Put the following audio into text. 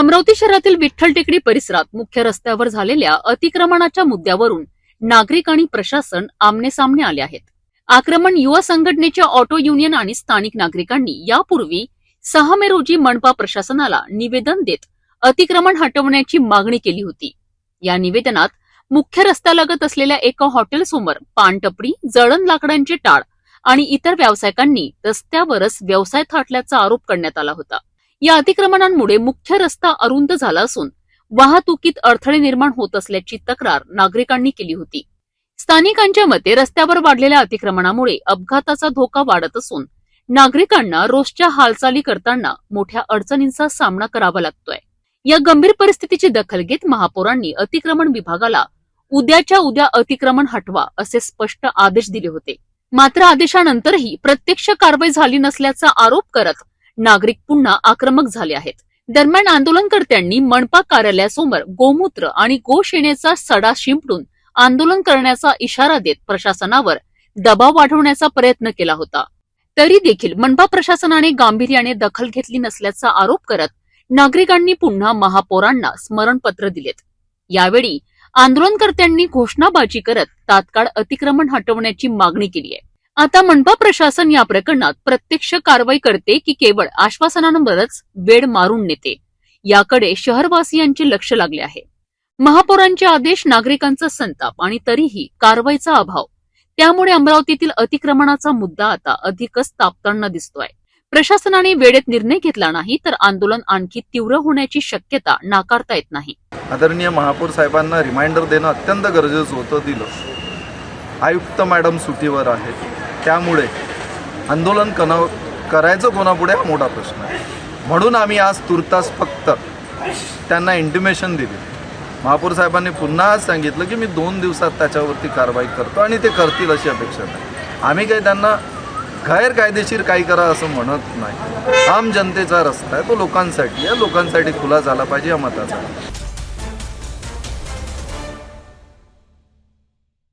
अमरावती शहरातील विठ्ठल टेकडी परिसरात मुख्य रस्त्यावर झालेल्या अतिक्रमणाच्या मुद्द्यावरून नागरिक आणि प्रशासन आमनेसामने आले आहेत. आक्रमण युवा संघटनेच्या ऑटो युनियन आणि स्थानिक नागरिकांनी यापूर्वी 6 मे रोजी मनपा प्रशासनाला निवेदन देत अतिक्रमण हटवण्याची मागणी केली होती. या निवेदनात मुख्य रस्त्यालगत असलेल्या एका हॉटेलसमोर पानटपरी, जळण लाकडांचे टाळ आणि इतर व्यावसायिकांनी रस्त्यावरच व्यवसाय थाटल्याचा आरोप करण्यात आला होता. या अतिक्रमणांमुळे मुख्य रस्ता अरुंद झाला असून वाहतुकीत अडथळे निर्माण होत असल्याची तक्रार नागरिकांनी केली होती. स्थानिकांच्या मते रस्त्यावर वाढलेल्या अतिक्रमणामुळे अपघाताचा धोका वाढत असून नागरिकांना रोजच्या हालचाली करताना मोठ्या अडचणींचा सामना करावा लागतोय. या गंभीर परिस्थितीची दखल घेत महापौरांनी अतिक्रमण विभागाला उद्याच्या उद्या अतिक्रमण हटवा असे स्पष्ट आदेश दिले होते. मात्र आदेशानंतरही प्रत्यक्ष कारवाई झाली नसल्याचा आरोप करत नागरिक पुन्हा आक्रमक झाले आहेत. दरम्यान आंदोलनकर्त्यांनी मनपा कार्यालयासमोर गोमूत्र आणि गोशेण्याचा सडा शिंपडून आंदोलन करण्याचा इशारा देत प्रशासनावर दबाव वाढवण्याचा प्रयत्न केला होता. तरी देखील मनपा प्रशासनाने गांभीर्याने दखल घेतली नसल्याचा आरोप करत नागरिकांनी पुन्हा महापौरांना स्मरणपत्र दिलेत. यावेळी आंदोलनकर्त्यांनी घोषणाबाजी करत तात्काळ अतिक्रमण हटवण्याची मागणी केली आहे. आता मनपा प्रशासन या प्रकरणात प्रत्यक्ष कारवाई करते की केवळ आश्वासनांवरच वेळ मारून नेते, याकडे शहरवासियांचे लक्ष लागले आहे. महापौरांचे आदेश, नागरिकांचा संताप आणि तरीही कारवाईचा अभाव, त्यामुळे अमरावतीतील अतिक्रमणाचा मुद्दा आता अधिकच तापताना दिसतोय. प्रशासनाने वेळेत निर्णय घेतला नाही तर आंदोलन आणखी तीव्र होण्याची शक्यता नाकारता येत नाही. आदरणीय महापौर साहेबांना रिमाइंडर देणं अत्यंत गरजेचं होतं, दिलं. आयुक्त मॅडम सुट्टीवर आहेत, त्यामुळे आंदोलन करायचं कोणापुढे हा मोठा प्रश्न आहे. म्हणून आम्ही आज तुर्तास फक्त त्यांना इंटिमेशन दिली. महापौर साहेबांनी पुन्हा आज सांगितलं की मी 2 दिवसात त्याच्यावरती कारवाई करतो आणि ते करतील अशी अपेक्षा नाही. आम्ही काही त्यांना गैरकायदेशीर काही करा असं म्हणत नाही. आम जनतेचा रस्ता आहे, तो लोकांसाठी आहे, लोकांसाठी खुला झाला पाहिजे या मताचा.